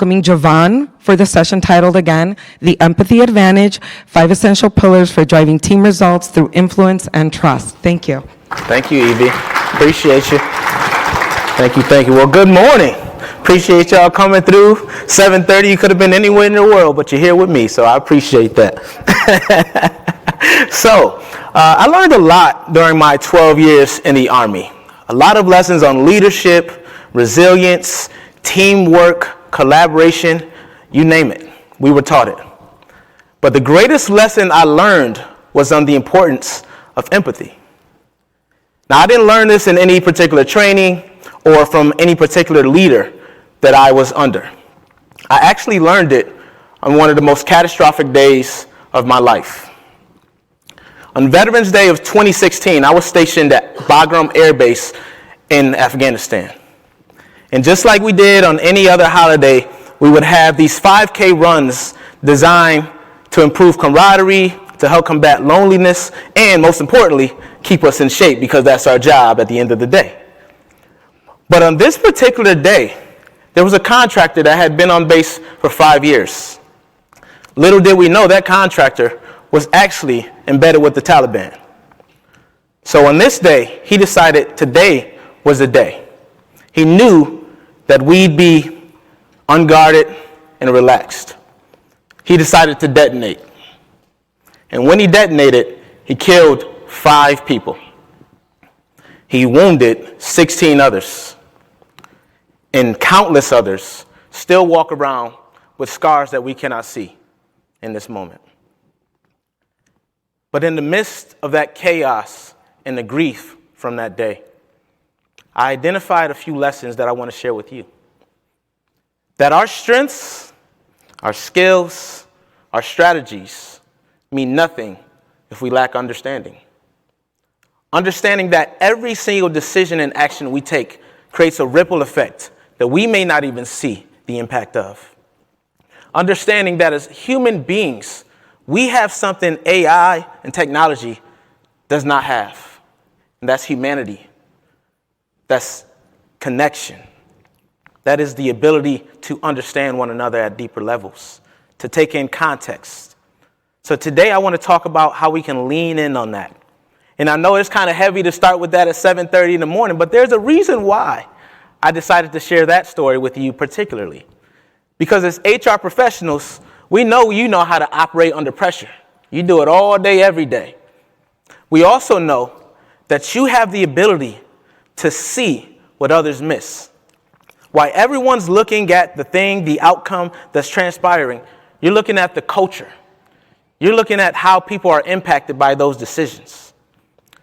welcoming Javon for the session titled again, The Empathy Advantage, 5 Essential Pillars for Driving Team Results Through Influence and Trust. Thank you. Thank you, Evie. Appreciate you. Thank you. Well, good morning. Appreciate y'all coming through. 7:30, you could have been anywhere in the world, but you're here with me, so I appreciate that. I learned a lot during my 12 years in the Army. A lot of lessons on leadership, resilience, teamwork, collaboration, you name it. We were taught it. But the greatest lesson I learned was on the importance of empathy. Now, I didn't learn this in any particular training or from any particular leader that I was under. I actually learned it on one of the most catastrophic days of my life. On Veterans Day of 2016, I was stationed at Bagram Air Base in Afghanistan. And just like we did on any other holiday, we would have these 5K runs designed to improve camaraderie, to help combat loneliness, and most importantly, keep us in shape because that's our job at the end of the day. But on this particular day, there was a contractor that had been on base for 5 years. Little did we know that contractor was actually embedded with the Taliban. So on this day, he decided today was the day. He knew that we'd be unguarded and relaxed. He decided to detonate. And when he detonated, he killed 5 people. He wounded 16 others. And countless others still walk around with scars that we cannot see in this moment. But in the midst of that chaos and the grief from that day, I identified a few lessons that I want to share with you. That our strengths, our skills, our strategies mean nothing if we lack understanding. Understanding that every single decision and action we take creates a ripple effect that we may not even see the impact of. Understanding that as human beings, we have something AI and technology does not have, and that's humanity. That's connection. That is the ability to understand one another at deeper levels, to take in context. So today I want to talk about how we can lean in on that. And I know it's kind of heavy to start with that at 7:30 in the morning, but there's a reason why I decided to share that story with you particularly. Because as HR professionals, we know you know how to operate under pressure. You do it all day, every day. We also know that you have the ability to see what others miss. While everyone's looking at the outcome that's transpiring, you're looking at the culture. You're looking at how people are impacted by those decisions.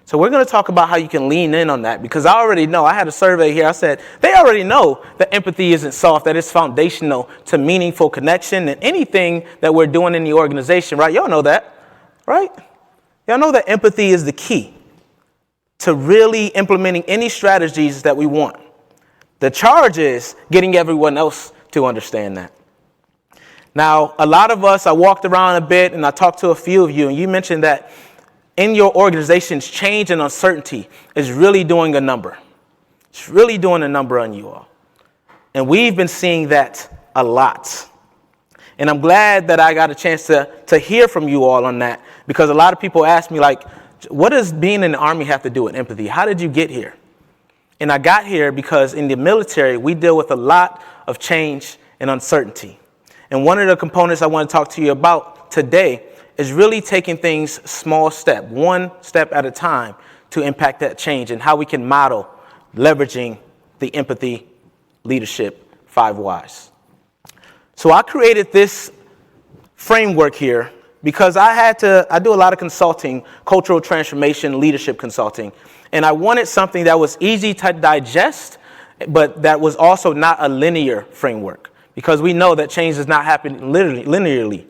So we're going to talk about how you can lean in on that, because I already know, I had a survey here, I said, they already know that empathy isn't soft, that it's foundational to meaningful connection and anything that we're doing in the organization, right? Y'all know that, right? Y'all know that empathy is the key to really implementing any strategies that we want. The charge is getting everyone else to understand that. Now, a lot of us, I walked around a bit and I talked to a few of you, and you mentioned that in your organizations, change and uncertainty is really doing a number. It's really doing a number on you all. And we've been seeing that a lot. And I'm glad that I got a chance to hear from you all on that, because a lot of people ask me, like, what does being in the Army have to do with empathy? How did you get here? And I got here because in the military, we deal with a lot of change and uncertainty. And one of the components I want to talk to you about today is really taking things small step, one step at a time, to impact that change and how we can model leveraging the empathy leadership 5 whys. So I created this framework here because I do a lot of consulting, cultural transformation, leadership consulting, and I wanted something that was easy to digest, but that was also not a linear framework, because we know that change does not happen linearly.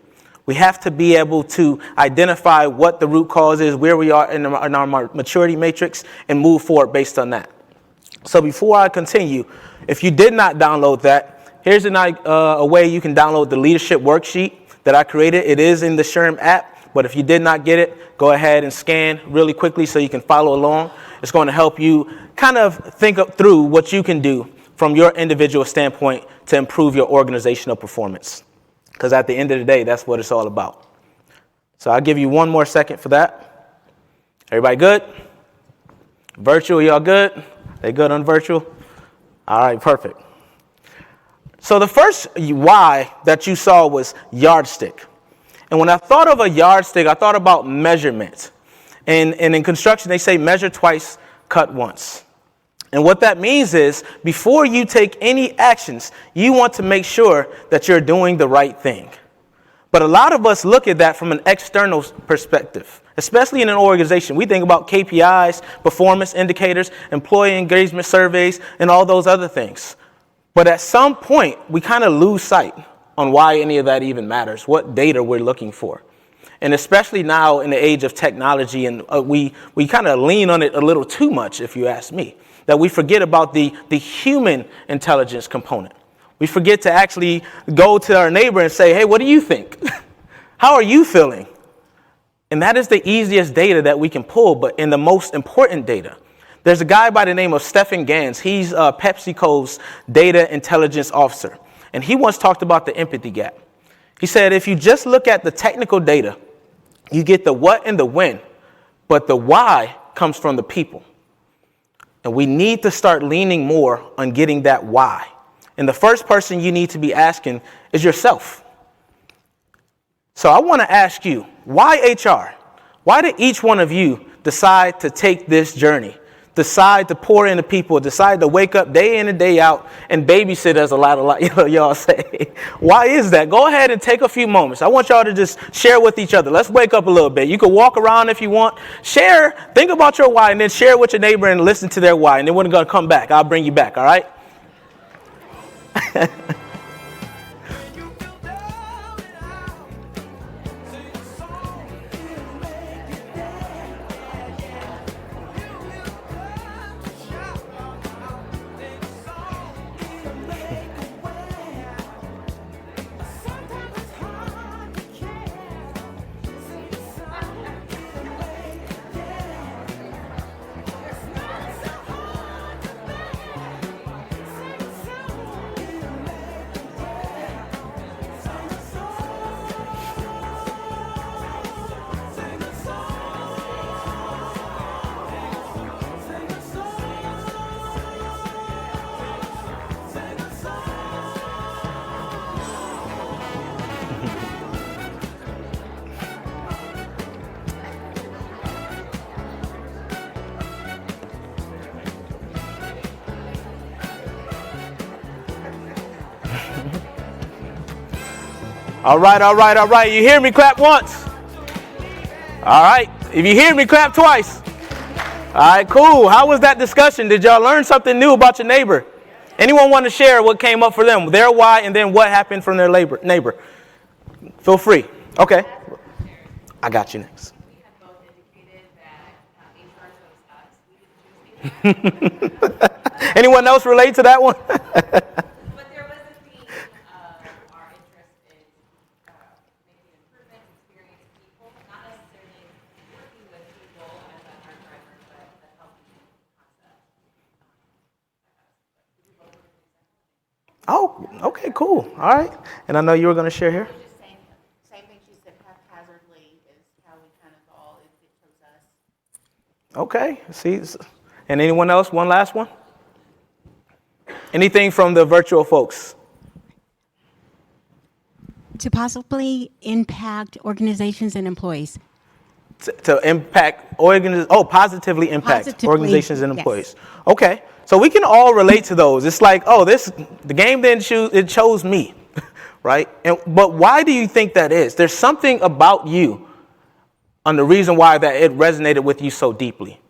We have to be able to identify what the root cause is, where we are in our maturity matrix, and move forward based on that. So before I continue, if you did not download that, here's a way you can download the leadership worksheet that I created. It is in the SHRM app, but if you did not get it, go ahead and scan really quickly so you can follow along. It's going to help you kind of think through what you can do from your individual standpoint to improve your organizational performance. Because at the end of the day, that's what it's all about. So I'll give you one more second for that. Everybody good? Virtual, y'all good? They good on virtual? All right, perfect. So the first why that you saw was yardstick. And when I thought of a yardstick, I thought about measurement. And in construction, they say measure twice, cut once. And what that means is before you take any actions, you want to make sure that you're doing the right thing. But a lot of us look at that from an external perspective, especially in an organization. We think about KPIs, performance indicators, employee engagement surveys, and all those other things. But at some point, we kind of lose sight on why any of that even matters, what data we're looking for. And especially now in the age of technology, and we kind of lean on it a little too much, if you ask me, that we forget about the human intelligence component. We forget to actually go to our neighbor and say, hey, what do you think? How are you feeling? And that is the easiest data that we can pull, but in the most important data. There's a guy by the name of Stefan Gans. He's PepsiCo's data intelligence officer. And he once talked about the empathy gap. He said, if you just look at the technical data, you get the what and the when, but the why comes from the people. And we need to start leaning more on getting that why. And the first person you need to be asking is yourself. So I want to ask you, why HR? Why did each one of you decide to take this journey? Decide to pour into people, decide to wake up day in and day out and babysit, as a lot y'all say. Why is that? Go ahead and take a few moments. I want y'all to just share with each other. Let's wake up a little bit. You can walk around if you want. Share, think about your why, and then share with your neighbor and listen to their why. And then we're going to come back. I'll bring you back, all right? All right. You hear me? Clap once. All right. If you hear me, clap twice. All right, cool. How was that discussion? Did y'all learn something new about your neighbor? Anyone want to share what came up for them, their why, and then what happened from their neighbor? Feel free. Okay. I got you next. We have both indicated that HR chose us. Anyone else relate to that one? But there was a theme of our interest in making improvements, experienced people, not necessarily working with people as a hard driver, but the helping concept. Oh, okay, cool. All right. And I know you were going to share here. Just saying, same thing she said, haphazardly is how we kind of all, it chose us. Okay. See, and anyone else? One last one? Anything from the virtual folks? To possibly impact organizations and employees. To impact positively impact Positively, organizations and yes. employees. Okay, so we can all relate to those. It's like, the game didn't choose, it chose me, right? But why do you think that is? There's something about you on the reason why that it resonated with you so deeply.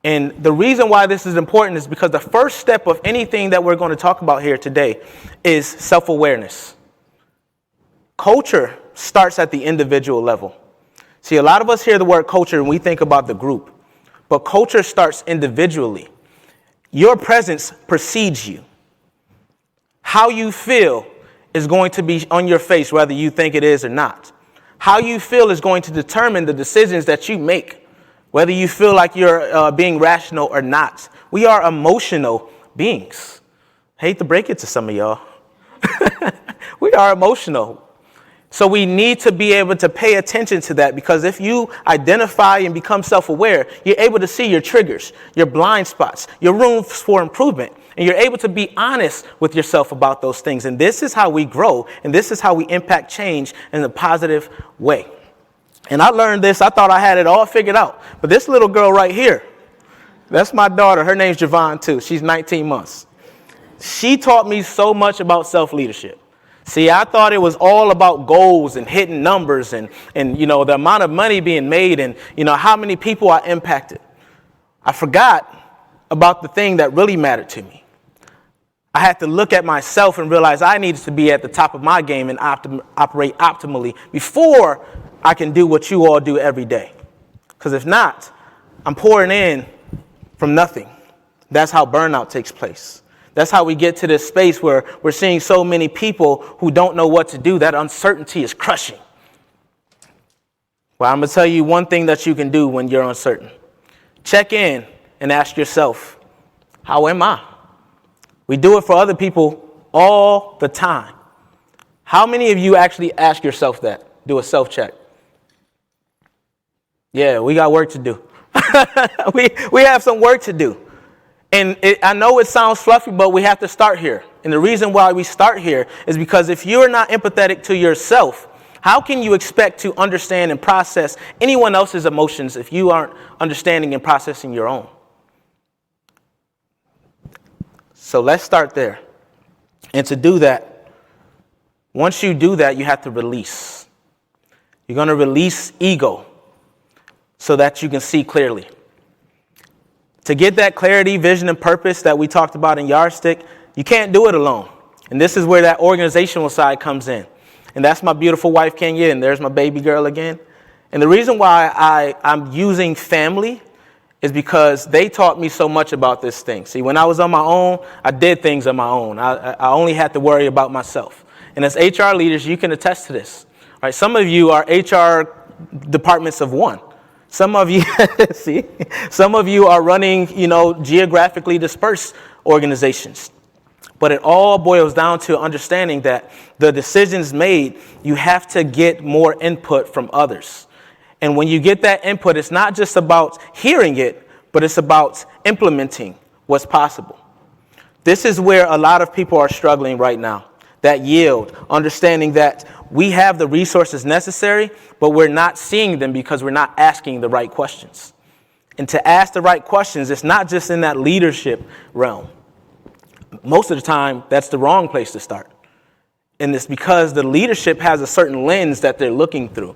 And the reason why this is important is because the first step of anything that we're going to talk about here today is self-awareness. Culture starts at the individual level. See, a lot of us hear the word culture and we think about the group, but culture starts individually. Your presence precedes you. How you feel is going to be on your face, whether you think it is or not. How you feel is going to determine the decisions that you make, whether you feel like you're being rational or not. We are emotional beings. Hate to break it to some of y'all. We are emotional. So we need to be able to pay attention to that, because if you identify and become self-aware, you're able to see your triggers, your blind spots, your rooms for improvement, and you're able to be honest with yourself about those things. And this is how we grow, and this is how we impact change in a positive way. And I learned this. I thought I had it all figured out. But this little girl right here, that's my daughter. Her name's Javon, too. She's 19 months. She taught me so much about self-leadership. See, I thought it was all about goals and hitting numbers and the amount of money being made and, how many people I impacted. I forgot about the thing that really mattered to me. I had to look at myself and realize I needed to be at the top of my game and operate optimally before I can do what you all do every day. Because if not, I'm pouring in from nothing. That's how burnout takes place. That's how we get to this space where we're seeing so many people who don't know what to do. That uncertainty is crushing. Well, I'm going to tell you one thing that you can do when you're uncertain. Check in and ask yourself, how am I? We do it for other people all the time. How many of you actually ask yourself that? Do a self-check. Yeah, we got work to do. we have some work to do. And I know it sounds fluffy, but we have to start here. And the reason why we start here is because if you're not empathetic to yourself, how can you expect to understand and process anyone else's emotions if you aren't understanding and processing your own? So let's start there. And to do that, once you do that, you have to release. You're going to release ego so that you can see clearly. To get that clarity, vision, and purpose that we talked about in Yardstick, you can't do it alone. And this is where that organizational side comes in. And that's my beautiful wife, Kenya, and there's my baby girl again. And the reason why I'm using family is because they taught me so much about this thing. See, when I was on my own, I did things on my own. I only had to worry about myself. And as HR leaders, you can attest to this. All right, some of you are HR departments of one. Some of you, some of you are running, geographically dispersed organizations. But it all boils down to understanding that the decisions made, you have to get more input from others. And when you get that input, it's not just about hearing it, but it's about implementing what's possible. This is where a lot of people are struggling right now. That yield, understanding that we have the resources necessary, but we're not seeing them because we're not asking the right questions. And to ask the right questions, it's not just in that leadership realm. Most of the time, that's the wrong place to start. And it's because the leadership has a certain lens that they're looking through.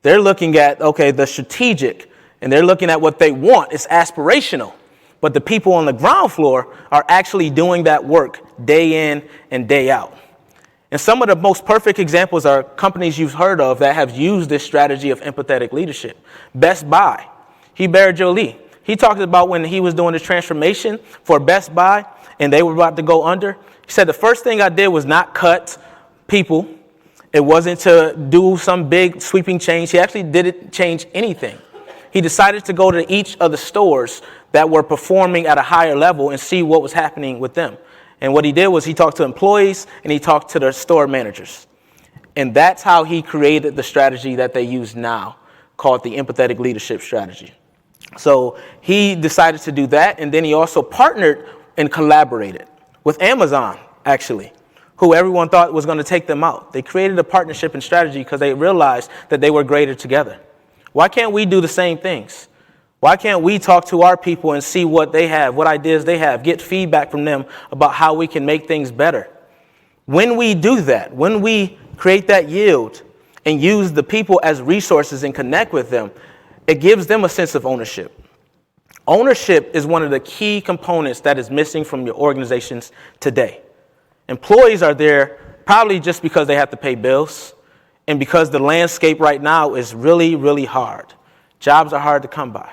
They're looking at, the strategic, and they're looking at what they want. It's aspirational. But the people on the ground floor are actually doing that work day in and day out. And some of the most perfect examples are companies you've heard of that have used this strategy of empathetic leadership. Best Buy, Hubert Joly. He talked about when he was doing the transformation for Best Buy and they were about to go under. He said, the first thing I did was not cut people. It wasn't to do some big sweeping change. He actually didn't change anything. He decided to go to each of the stores that were performing at a higher level and see what was happening with them. And what he did was he talked to employees and he talked to the store managers. And that's how he created the strategy that they use now, called the empathetic leadership strategy. So he decided to do that. And then he also partnered and collaborated with Amazon, actually, who everyone thought was going to take them out. They created a partnership and strategy because they realized that they were greater together. Why can't we do the same things? Why can't we talk to our people and see what they have, what ideas they have, get feedback from them about how we can make things better? When we do that, when we create that yield and use the people as resources and connect with them, it gives them a sense of ownership. Ownership is one of the key components that is missing from your organizations today. Employees are there probably just because they have to pay bills and because the landscape right now is really, really hard. Jobs are hard to come by.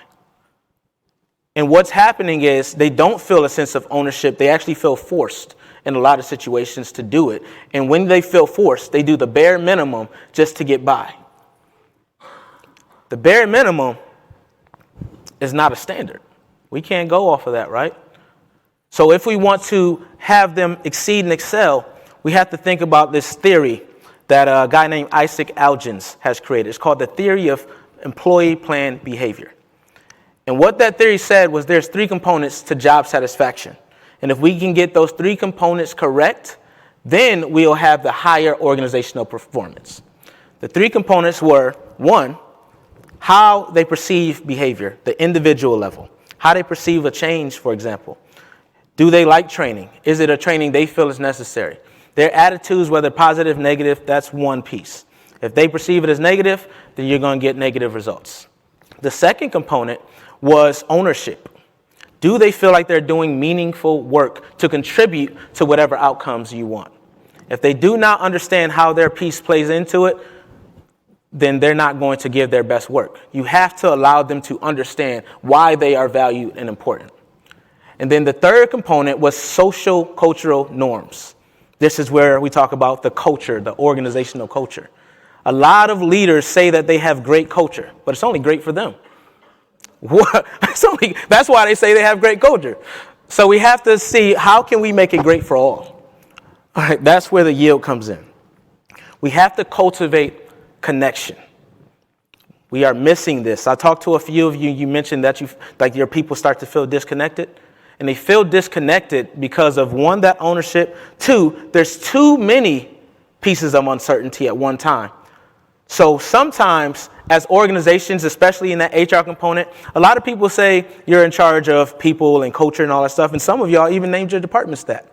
And what's happening is they don't feel a sense of ownership. They actually feel forced in a lot of situations to do it. And when they feel forced, they do the bare minimum just to get by. The bare minimum is not a standard. We can't go off of that, right? So if we want to have them exceed and excel, we have to think about this theory that a guy named Isaac Algens has created. It's called the theory of employee plan behavior. And what that theory said was there's 3 components to job satisfaction. And if we can get those 3 components correct, then we'll have the higher organizational performance. The 3 components were, 1, how they perceive behavior, the individual level. How they perceive a change, for example. Do they like training? Is it a training they feel is necessary? Their attitudes, whether positive, negative, that's one piece. If they perceive it as negative, then you're going to get negative results. The second component was ownership. Do they feel like they're doing meaningful work to contribute to whatever outcomes you want? If they do not understand how their piece plays into it, then they're not going to give their best work. You have to allow them to understand why they are valued and important. And then the third component was social cultural norms. This is where we talk about the culture, the organizational culture. A lot of leaders say that they have great culture, but it's only great for them. That's why they say they have great culture. So we have to see, how can we make it great for all? All right, that's where the yield comes in. We have to cultivate connection. We are missing this. I talked to a few of you. You mentioned that your people start to feel disconnected. And they feel disconnected because of, 1, that ownership. 2, there's too many pieces of uncertainty at one time. So sometimes as organizations, especially in that HR component, a lot of people say you're in charge of people and culture and all that stuff. And some of y'all even named your departments that.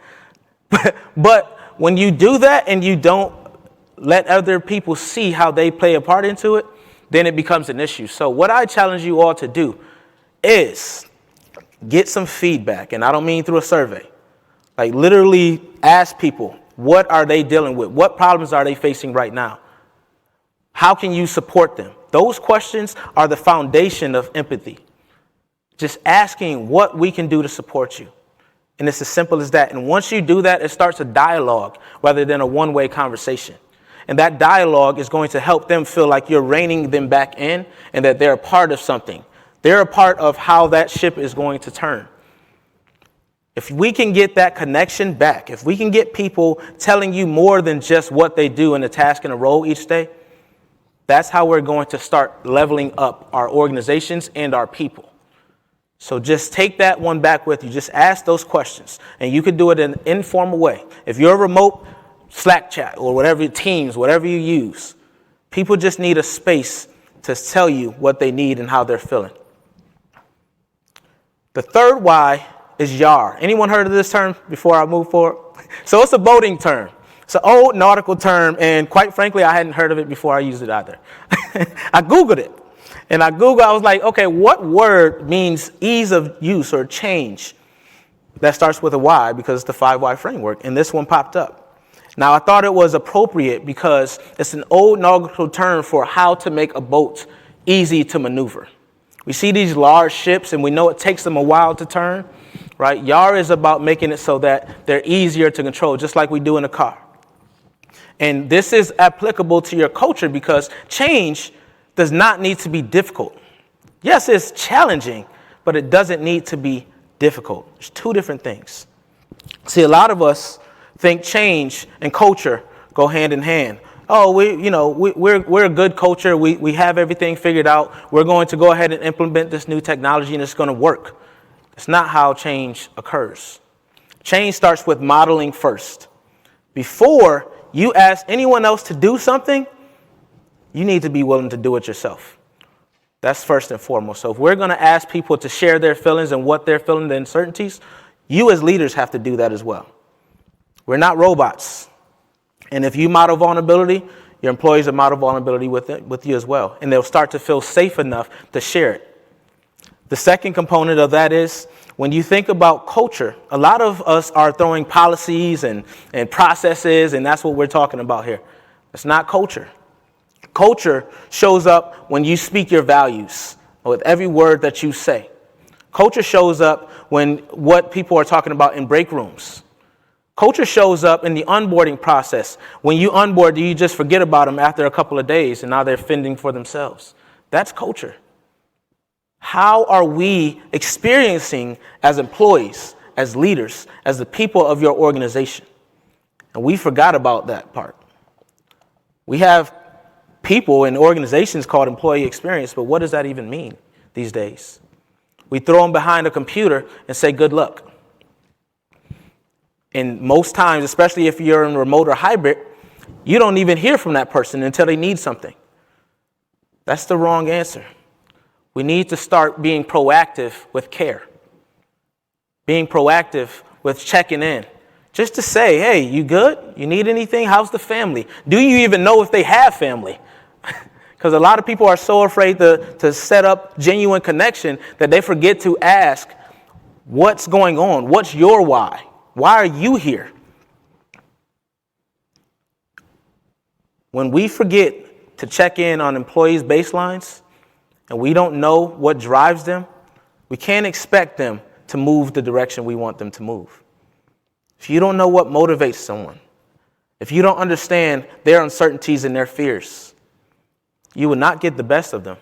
But when you do that and you don't let other people see how they play a part into it, then it becomes an issue. So what I challenge you all to do is get some feedback. And I don't mean through a survey. Like literally ask people, what are they dealing with? What problems are they facing right now? How can you support them? Those questions are the foundation of empathy. Just asking what we can do to support you. And it's as simple as that. And once you do that, it starts a dialogue rather than a one-way conversation. And that dialogue is going to help them feel like you're reining them back in and that they're a part of something. They're a part of how that ship is going to turn. If we can get that connection back, if we can get people telling you more than just what they do in a task and a role each day, that's how we're going to start leveling up our organizations and our people. So just take that one back with you. Just ask those questions. And you can do it in an informal way. If you're a remote Slack chat or whatever, Teams, whatever you use, people just need a space to tell you what they need and how they're feeling. The third why is YAR. Anyone heard of this term before I move forward? So it's a boating term. It's an old nautical term, and quite frankly, I hadn't heard of it before I used it either. I Googled it. And I was like, okay, what word means ease of use or change? That starts with a Y because it's the 5Y framework, and this one popped up. Now, I thought it was appropriate because it's an old nautical term for how to make a boat easy to maneuver. We see these large ships, and we know it takes them a while to turn, right? YAR is about making it so that they're easier to control, just like we do in a car. And this is applicable to your culture because change does not need to be difficult. Yes, it's challenging, but it doesn't need to be difficult. There's 2 different things. See, a lot of us think change and culture go hand in hand. Oh, we're a good culture. We have everything figured out. We're going to go ahead and implement this new technology and it's going to work. It's not how change occurs. Change starts with modeling first. Before you ask anyone else to do something, you need to be willing to do it yourself. That's first and foremost. So if we're going to ask people to share their feelings and what they're feeling, the uncertainties, you as leaders have to do that as well. We're not robots. And if you model vulnerability, your employees will model vulnerability with you as well. And they'll start to feel safe enough to share it. The second component of that is when you think about culture, a lot of us are throwing policies and processes, and that's what we're talking about here. It's not culture. Culture shows up when you speak your values with every word that you say. Culture shows up when what people are talking about in break rooms. Culture shows up in the onboarding process. When you onboard, do you just forget about them after a couple of days and now they're fending for themselves? That's culture. How are we experiencing as employees, as leaders, as the people of your organization. And we forgot about that part. We have people in organizations called employee experience, but what does that even mean these days? We throw them behind a computer and say, good luck. And most times, especially if you're in remote or hybrid, you don't even hear from that person until they need something. That's the wrong answer. We need to start being proactive with care, being proactive with checking in. Just to say, hey, you good? You need anything? How's the family? Do you even know if they have family? Because a lot of people are so afraid to set up genuine connection that they forget to ask, what's going on? What's your why? Why are you here? When we forget to check in on employees' baselines and we don't know what drives them, we can't expect them to move the direction we want them to move. If you don't know what motivates someone, if you don't understand their uncertainties and their fears, you will not get the best of them.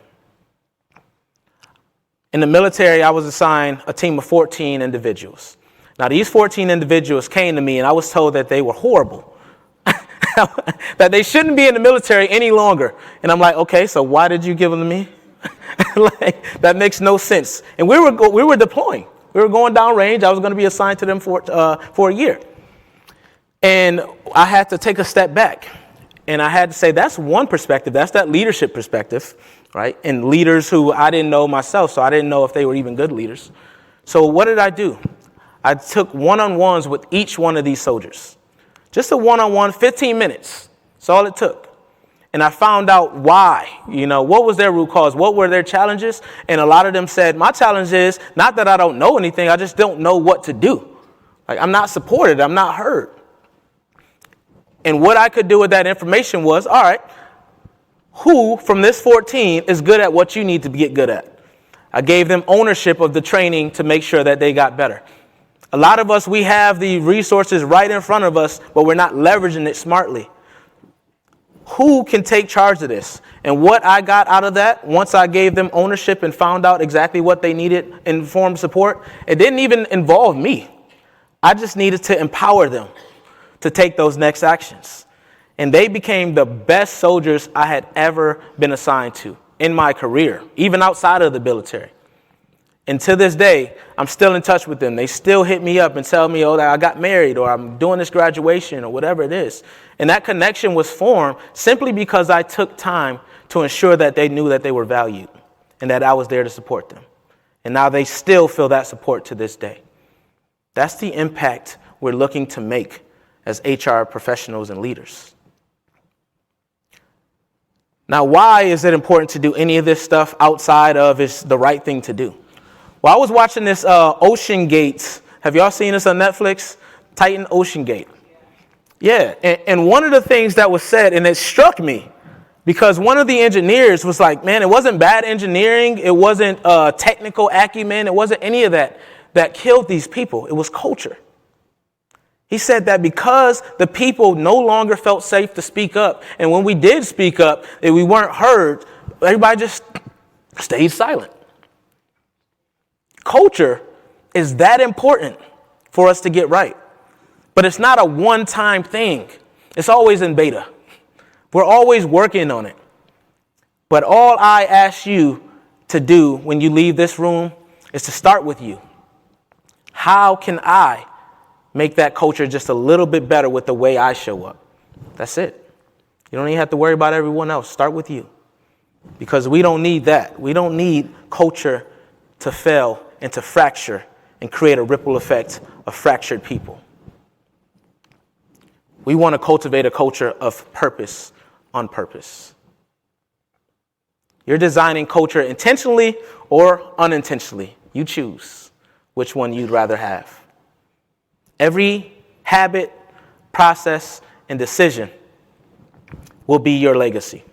In the military, I was assigned a team of 14 individuals. Now, these 14 individuals came to me, and I was told that they were horrible, that they shouldn't be in the military any longer. And I'm like, okay, so why did you give them to me? That makes no sense. And we were deploying. We were going down range. I was going to be assigned to them for a year. And I had to take a step back. And I had to say, that's one perspective. That's that leadership perspective, right? And leaders who I didn't know myself, so I didn't know if they were even good leaders. So what did I do? I took one-on-ones with each one of these soldiers. Just a one-on-one, 15 minutes. That's all it took. And I found out why, what was their root cause? What were their challenges? And a lot of them said, my challenge is not that I don't know anything. I just don't know what to do. Like, I'm not supported. I'm not heard. And what I could do with that information was, all right, who from this 14 is good at what you need to get good at? I gave them ownership of the training to make sure that they got better. A lot of us, we have the resources right in front of us, but we're not leveraging it smartly. Who can take charge of this? And what I got out of that, once I gave them ownership and found out exactly what they needed in form of support, it didn't even involve me. I just needed to empower them to take those next actions. And they became the best soldiers I had ever been assigned to in my career, even outside of the military. And to this day, I'm still in touch with them. They still hit me up and tell me, oh, that I got married or I'm doing this graduation or whatever it is. And that connection was formed simply because I took time to ensure that they knew that they were valued and that I was there to support them. And now they still feel that support to this day. That's the impact we're looking to make as HR professionals and leaders. Now, why is it important to do any of this stuff outside of it's the right thing to do? Well, I was watching this Ocean Gate. Have y'all seen this on Netflix? Titan Ocean Gate. Yeah, and one of the things that was said, and it struck me, because one of the engineers was like, man, it wasn't bad engineering. It wasn't technical acumen. It wasn't any of that killed these people. It was culture. He said that because the people no longer felt safe to speak up, and when we did speak up, and we weren't heard, everybody just stayed silent. Culture is that important for us to get right. But it's not a one-time thing. It's always in beta. We're always working on it. But all I ask you to do when you leave this room is to start with you. How can I make that culture just a little bit better with the way I show up? That's it. You don't even have to worry about everyone else. Start with you. Because we don't need that. We don't need culture to fail and to fracture and create a ripple effect of fractured people. We want to cultivate a culture of purpose on purpose. You're designing culture intentionally or unintentionally. You choose which one you'd rather have. Every habit, process, and decision will be your legacy.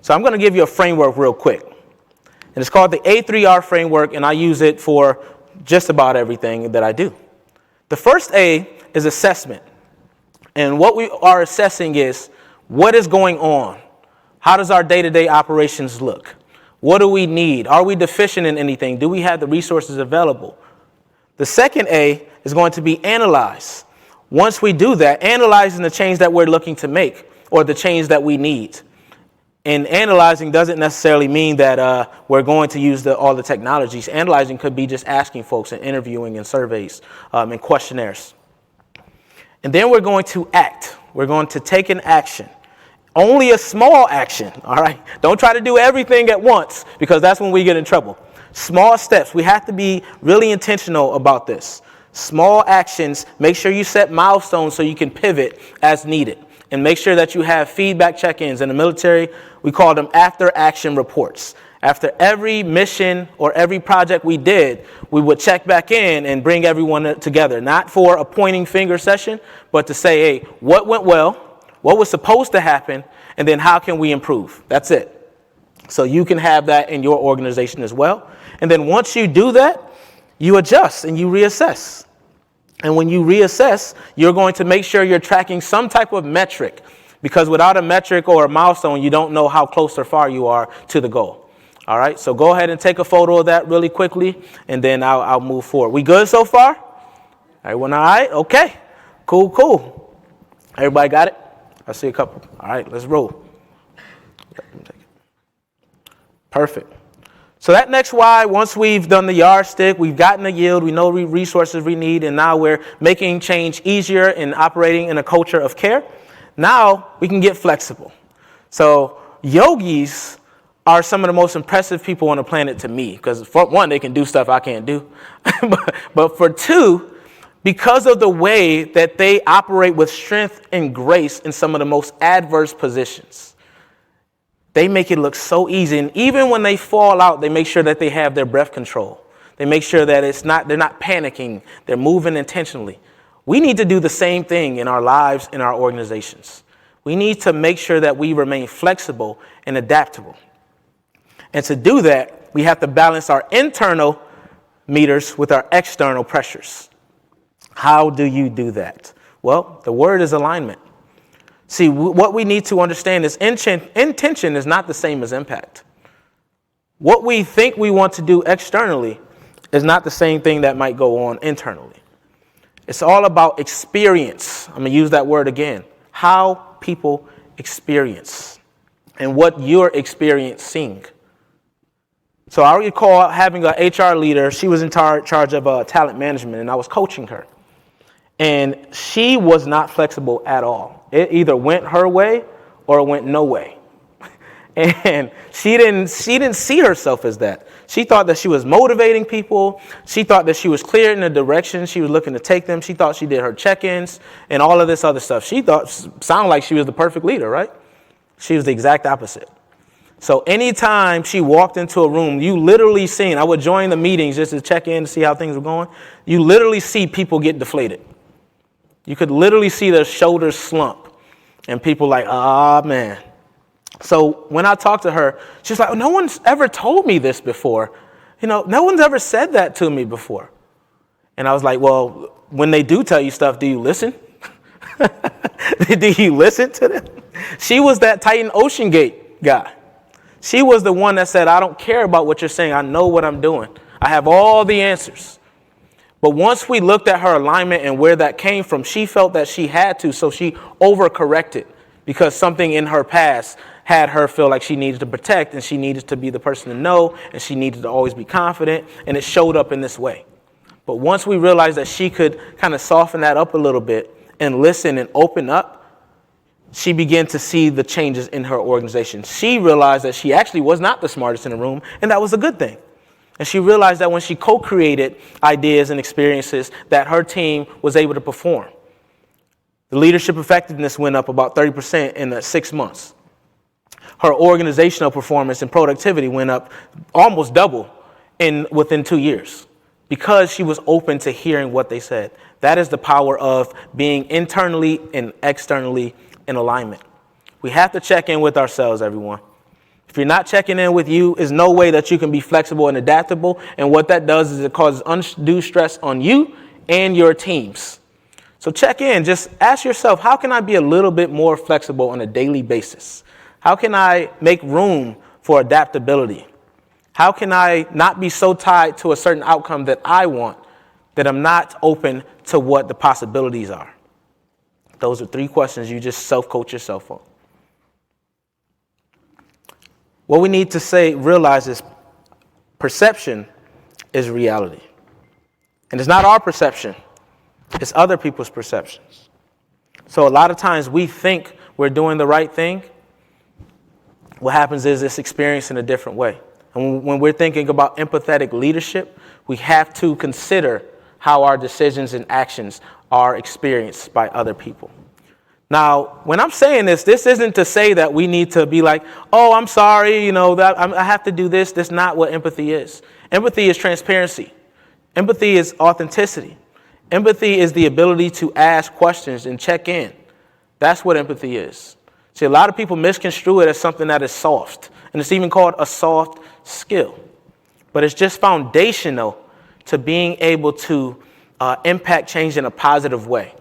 So I'm going to give you a framework real quick. And it's called the A3R framework, and I use it for just about everything that I do. The first A is assessment. And what we are assessing is what is going on? How does our day-to-day operations look? What do we need? Are we deficient in anything? Do we have the resources available? The second A is going to be analyze. Once we do that, analyzing the change that we're looking to make or the change that we need. And analyzing doesn't necessarily mean that we're going to use all the technologies. Analyzing could be just asking folks and interviewing and surveys and questionnaires. And then we're going to act. We're going to take an action. Only a small action, all right? Don't try to do everything at once because that's when we get in trouble. Small steps. We have to be really intentional about this. Small actions. Make sure you set milestones so you can pivot as needed. And make sure that you have feedback check-ins. In the military, we call them after-action reports. After every mission or every project we did, we would check back in and bring everyone together. Not for a pointing finger session, but to say, hey, what went well, what was supposed to happen, and then how can we improve? That's it. So you can have that in your organization as well. And then once you do that, you adjust and you reassess. And when you reassess, you're going to make sure you're tracking some type of metric, because without a metric or a milestone, you don't know how close or far you are to the goal. All right, so go ahead and take a photo of that really quickly, and then I'll move forward. We good so far? Everyone all right? Okay, cool. Everybody got it? I see a couple. All right, let's roll. Perfect. So that next why, once we've done the yardstick, we've gotten the yield, we know the resources we need, and now we're making change easier and operating in a culture of care. Now we can get flexible. So yogis are some of the most impressive people on the planet to me, because for one, they can do stuff I can't do. but for two, because of the way that they operate with strength and grace in some of the most adverse positions. They make it look so easy. And even when they fall out, they make sure that they have their breath control. They make sure that they're not panicking. They're moving intentionally. We need to do the same thing in our lives, in our organizations. We need to make sure that we remain flexible and adaptable. And to do that, we have to balance our internal meters with our external pressures. How do you do that? Well, the word is alignment. See, what we need to understand is intention is not the same as impact. What we think we want to do externally is not the same thing that might go on internally. It's all about experience. I'm going to use that word again. How people experience and what you're experiencing. So I recall having an HR leader. She was in charge of talent management, and I was coaching her. And she was not flexible at all. It either went her way or it went no way. And she didn't see herself as that. She thought that she was motivating people. She thought that she was clear in the direction she was looking to take them. She thought she did her check-ins and all of this other stuff. She sounded like she was the perfect leader, right? She was the exact opposite. So anytime she walked into a room, you literally seen, I would join the meetings just to check in to see how things were going. You literally see people get deflated. You could literally see their shoulders slump and people like, man. So when I talked to her, she's like, no one's ever told me this before. No one's ever said that to me before. And I was like, well, when they do tell you stuff, do you listen? Do you listen to them? She was that Titan Ocean Gate guy. She was the one that said, I don't care about what you're saying. I know what I'm doing. I have all the answers. But once we looked at her alignment and where that came from, she felt that she had to, so she overcorrected because something in her past had her feel like she needed to protect and she needed to be the person to know and she needed to always be confident, and it showed up in this way. But once we realized that she could kind of soften that up a little bit and listen and open up, she began to see the changes in her organization. She realized that she actually was not the smartest in the room, and that was a good thing. And she realized that when she co-created ideas and experiences, that her team was able to perform. The leadership effectiveness went up about 30% in 6 months. Her organizational performance and productivity went up almost double within 2 years because she was open to hearing what they said. That is the power of being internally and externally in alignment. We have to check in with ourselves, everyone. If you're not checking in with you, there's no way that you can be flexible and adaptable. And what that does is it causes undue stress on you and your teams. So check in. Just ask yourself, how can I be a little bit more flexible on a daily basis? How can I make room for adaptability? How can I not be so tied to a certain outcome that I want, that I'm not open to what the possibilities are? Those are 3 questions you just self-coach yourself on. What we need to realize is perception is reality. And it's not our perception, it's other people's perceptions. So a lot of times we think we're doing the right thing. What happens is it's experienced in a different way. And when we're thinking about empathetic leadership, we have to consider how our decisions and actions are experienced by other people. Now, when I'm saying this isn't to say that we need to be like, oh, I'm sorry, that I have to do this. That's not what empathy is. Empathy is transparency. Empathy is authenticity. Empathy is the ability to ask questions and check in. That's what empathy is. See, a lot of people misconstrue it as something that is soft, and it's even called a soft skill. But it's just foundational to being able to impact change in a positive way.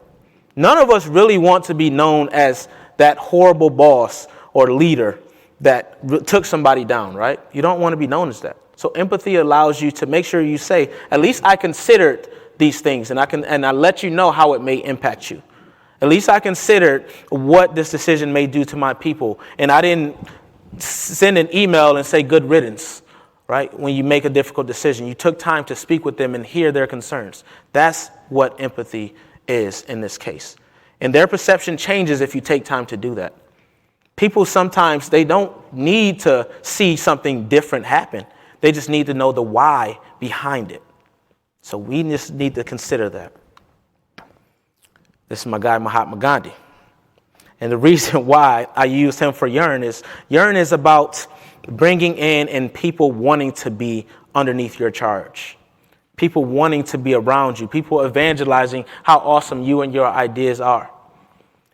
None of us really want to be known as that horrible boss or leader that took somebody down, right? You don't want to be known as that. So empathy allows you to make sure you say, at least I considered these things, and I let you know how it may impact you. At least I considered what this decision may do to my people, and I didn't send an email and say good riddance, right? When you make a difficult decision, you took time to speak with them and hear their concerns. That's what empathy is in this case. And their perception changes if you take time to do that. People sometimes, they don't need to see something different happen. They just need to know the why behind it. So we just need to consider that. This is my guy, Mahatma Gandhi. And the reason why I use him for yearn is about bringing in and people wanting to be underneath your charge. People wanting to be around you. People evangelizing how awesome you and your ideas are.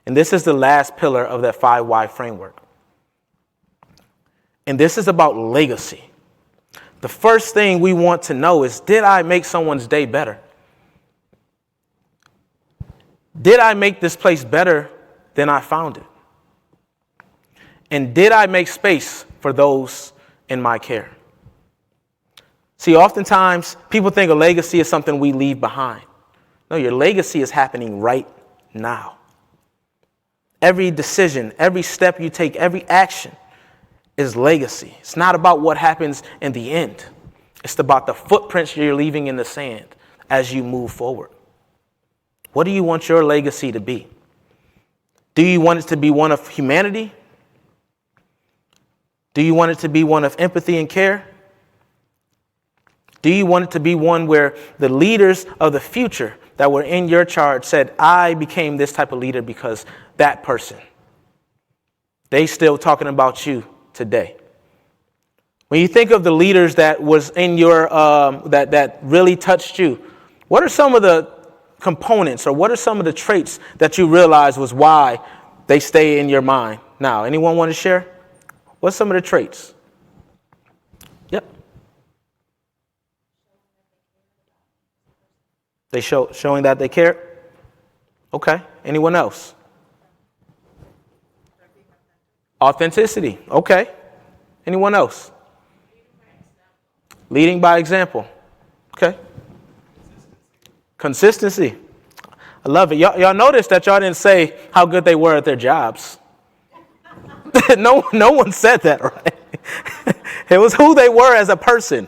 And this is the last pillar of that 5 why framework. And this is about legacy. The first thing we want to know is, did I make someone's day better? Did I make this place better than I found it? And did I make space for those in my care? See, oftentimes people think a legacy is something we leave behind. No, your legacy is happening right now. Every decision, every step you take, every action is legacy. It's not about what happens in the end. It's about the footprints you're leaving in the sand as you move forward. What do you want your legacy to be? Do you want it to be one of humanity? Do you want it to be one of empathy and care? Do you want it to be one where the leaders of the future that were in your charge said, I became this type of leader because that person, they still talking about you today? When you think of the leaders that was in your, that really touched you, what are some of the components or what are some of the traits that you realize was why they stay in your mind? Now, anyone want to share? What's some of the traits? Yep. They showing that they care? Okay. Anyone else? Authenticity. Okay. Anyone else? Leading by example. Okay. Consistency. I love it. Y'all notice that y'all didn't say how good they were at their jobs. No one said that, right? It was who they were as a person.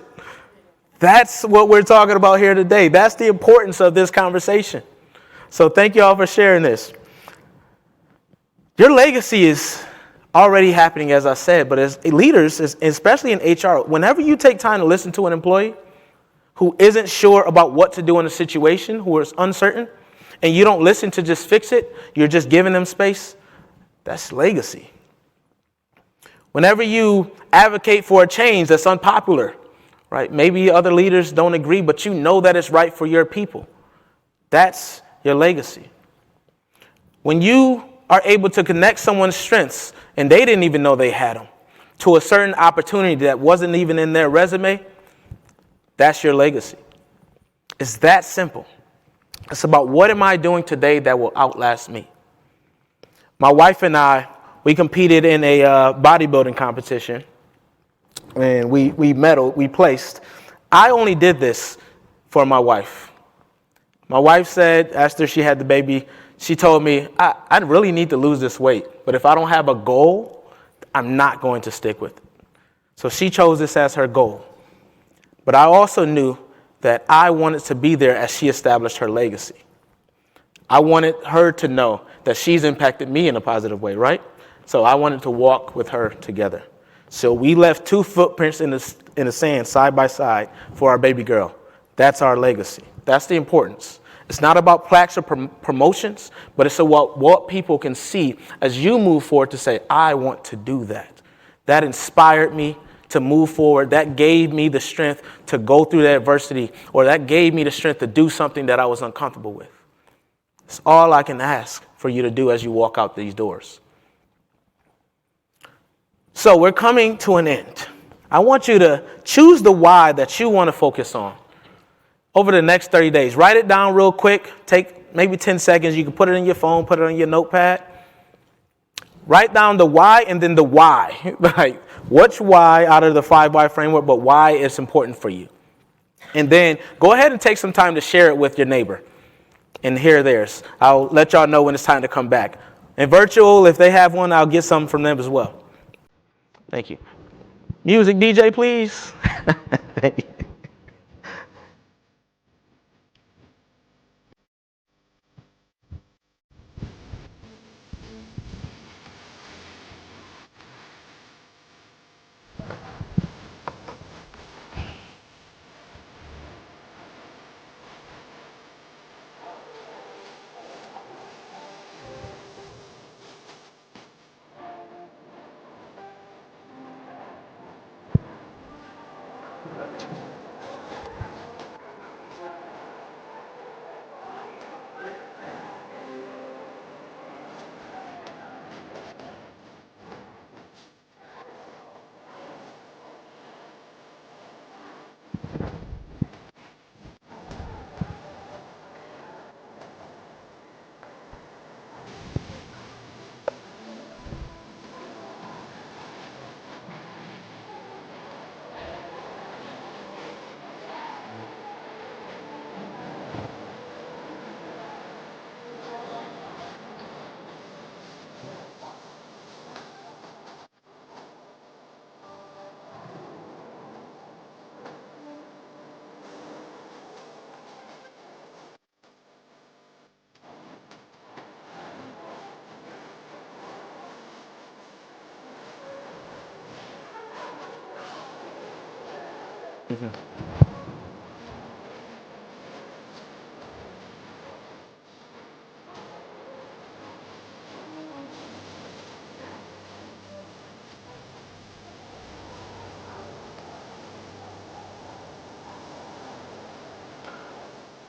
That's what we're talking about here today. That's the importance of this conversation. So thank you all for sharing this. Your legacy is already happening, as I said, but as leaders, especially in HR, whenever you take time to listen to an employee who isn't sure about what to do in a situation, who is uncertain, and you don't listen to just fix it, you're just giving them space, that's legacy. Whenever you advocate for a change that's unpopular, right? Maybe other leaders don't agree, but you know that it's right for your people. That's your legacy. When you are able to connect someone's strengths, and they didn't even know they had them, to a certain opportunity that wasn't even in their resume, that's your legacy. It's that simple. It's about what am I doing today that will outlast me? My wife and I, we competed in a bodybuilding competition, and we medaled, we placed. I only did this for my wife. My wife said, after she had the baby, she told me, I really need to lose this weight, but if I don't have a goal, I'm not going to stick with it. So she chose this as her goal. But I also knew that I wanted to be there as she established her legacy. I wanted her to know that she's impacted me in a positive way, right? So I wanted to walk with her together. So we left 2 footprints in the sand side by side for our baby girl. That's our legacy. That's the importance. It's not about plaques or promotions, but it's about what people can see as you move forward to say, I want to do that. That inspired me to move forward. That gave me the strength to go through that adversity, or that gave me the strength to do something that I was uncomfortable with. It's all I can ask for you to do as you walk out these doors. So we're coming to an end. I want you to choose the why that you want to focus on over the next 30 days. Write it down real quick. Take maybe 10 seconds. You can put it in your phone, put it on your notepad. Write down the why and then the why. Like, which why out of the 5 why framework, but why it's important for you. And then go ahead and take some time to share it with your neighbor and hear theirs. I'll let y'all know when it's time to come back. And virtual, if they have one, I'll get some from them as well. Thank you. Music DJ, please. Thank you.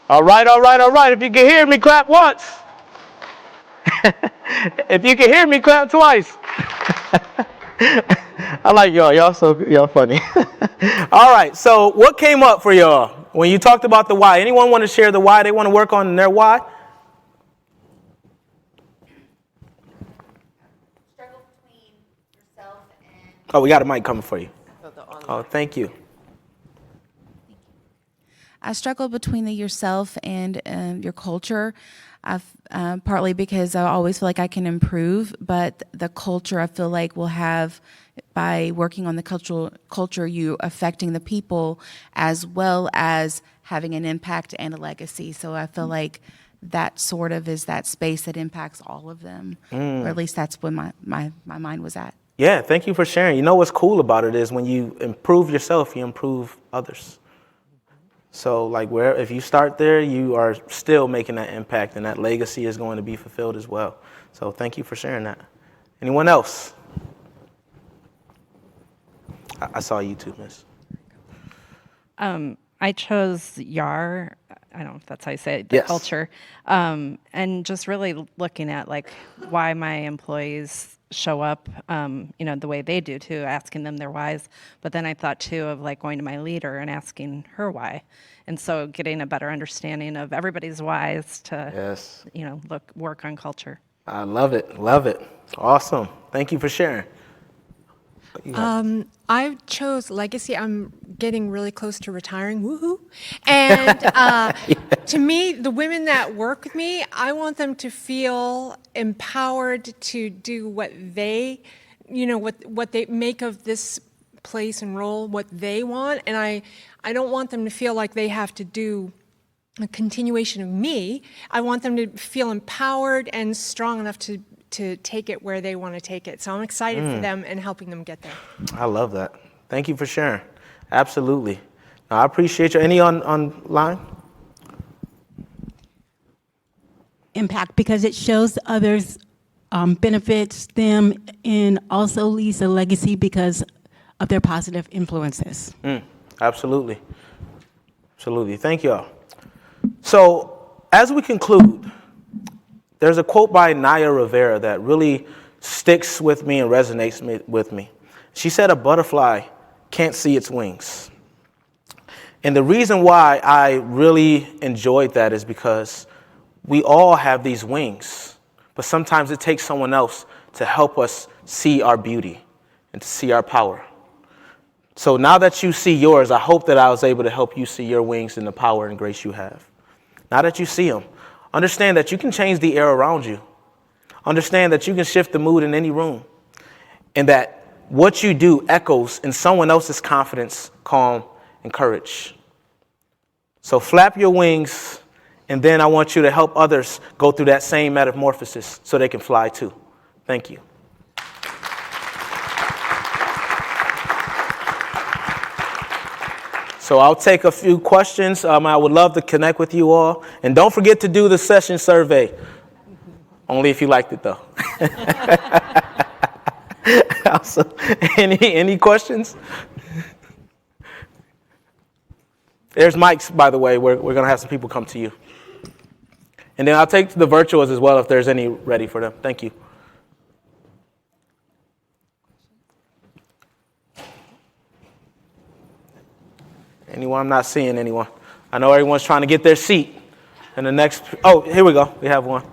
All right, all right, all right. If you can hear me, clap once. If you can hear me, clap twice. I like y'all. Y'all funny. All right. So what came up for y'all when you talked about the why? Anyone want to share the why they want to work on in their why? Struggle between yourself and Oh, we got a mic coming for you. Oh, thank you. I struggle between the yourself and your culture. I've partly because I always feel like I can improve, but the culture I feel like will have, by working on the culture, you affecting the people as well as having an impact and a legacy. So I feel like that sort of is that space that impacts all of them, or at least that's when my mind was at. Yeah, thank you for sharing. You know what's cool about it is when you improve yourself, you improve others. So like if you start there, you are still making that impact, and that legacy is going to be fulfilled as well. So thank you for sharing that. Anyone else? I saw you too, miss. I chose YAR, I don't know if that's how you say it, the Yes. culture, and just really looking at like why my employees show up, the way they do too, asking them their whys. But then I thought too of like going to my leader and asking her why. And so getting a better understanding of everybody's whys to, Yes. work on culture. I love it. Love it. Awesome. Thank you for sharing. I chose legacy. I'm getting really close to retiring. Woohoo! And to me, the women that work with me, I want them to feel empowered to do what they, what they make of this place and role, what they want. And I don't want them to feel like they have to do a continuation of me. I want them to feel empowered and strong enough to take it where they want to take it. So I'm excited for them and helping them get there. I love that. Thank you for sharing. Absolutely. I appreciate you. Any online? Impact, because it shows others, benefits them, and also leaves a legacy because of their positive influences. Absolutely. Absolutely. Thank you all. So as we conclude, there's a quote by Naya Rivera that really sticks with me and resonates with me. She said, "A butterfly can't see its wings." And the reason why I really enjoyed that is because we all have these wings, but sometimes it takes someone else to help us see our beauty and to see our power. So now that you see yours, I hope that I was able to help you see your wings and the power and grace you have. Now that you see them, understand that you can change the air around you. Understand that you can shift the mood in any room. And that what you do echoes in someone else's confidence, calm, and courage. So flap your wings, and then I want you to help others go through that same metamorphosis so they can fly too. Thank you. So I'll take a few questions. I would love to connect with you all. And don't forget to do the session survey. Only if you liked it, though. Also, any questions? There's mics, by the way. We're going to have some people come to you. And then I'll take the virtuals as well if there's any ready for them. Thank you. Anyone? I'm not seeing anyone. I know everyone's trying to get their seat. And the next, oh, here we go. We have one.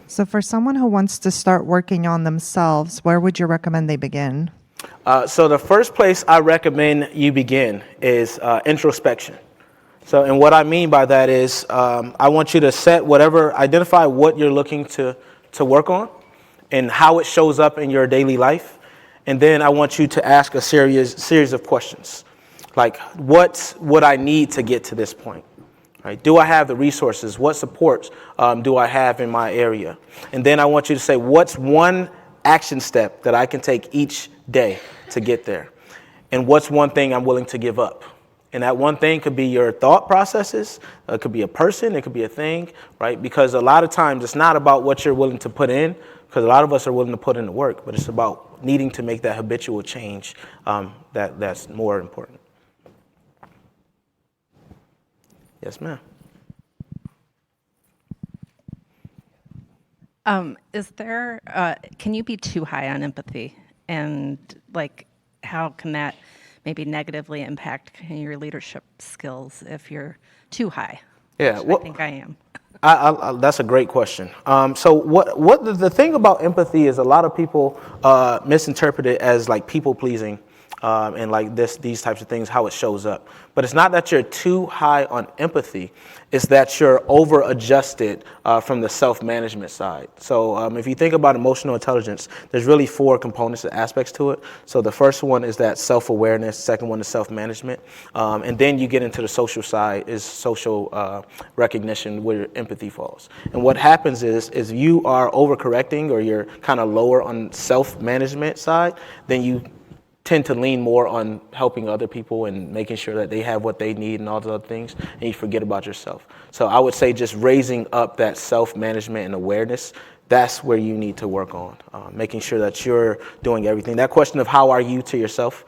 So for someone who wants to start working on themselves, where would you recommend they begin? So the first place I recommend you begin is introspection. So, and what I mean by that is I want you to identify what you're looking to work on and how it shows up in your daily life. And then I want you to ask a series of questions. Like, what would I need to get to this point? Right? Do I have the resources? What supports do I have in my area? And then I want you to say, what's one action step that I can take each day to get there? And what's one thing I'm willing to give up? And that one thing could be your thought processes. It could be a person. It could be a thing, right? Because a lot of times it's not about what you're willing to put in, because a lot of us are willing to put in the work, but it's about needing to make that habitual change that's more important. Yes, ma'am. Can you be too high on empathy? And like, how can that maybe negatively impact your leadership skills if you're too high? Yeah, I think I am. That's a great question. So what the thing about empathy is a lot of people misinterpret it as like people pleasing and like these types of things, how it shows up. But it's not that you're too high on empathy. It's that you're over adjusted from the self-management side. So if you think about emotional intelligence, there's really 4 components and aspects to it. So the first one is that self-awareness. Second one is self-management. And then you get into the social side, is social recognition, where empathy falls. And what happens is you are overcorrecting or you're kind of lower on self-management side, then you tend to lean more on helping other people and making sure that they have what they need and all those other things, and you forget about yourself. So I would say just raising up that self-management and awareness, that's where you need to work on, making sure that you're doing everything. That question of how are you to yourself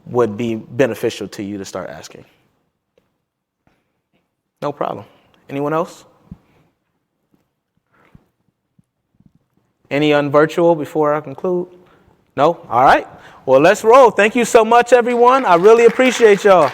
would be beneficial to you to start asking. No problem. Anyone else? Any unvirtual before I conclude? No? All right. Well, let's roll. Thank you so much, everyone. I really appreciate y'all.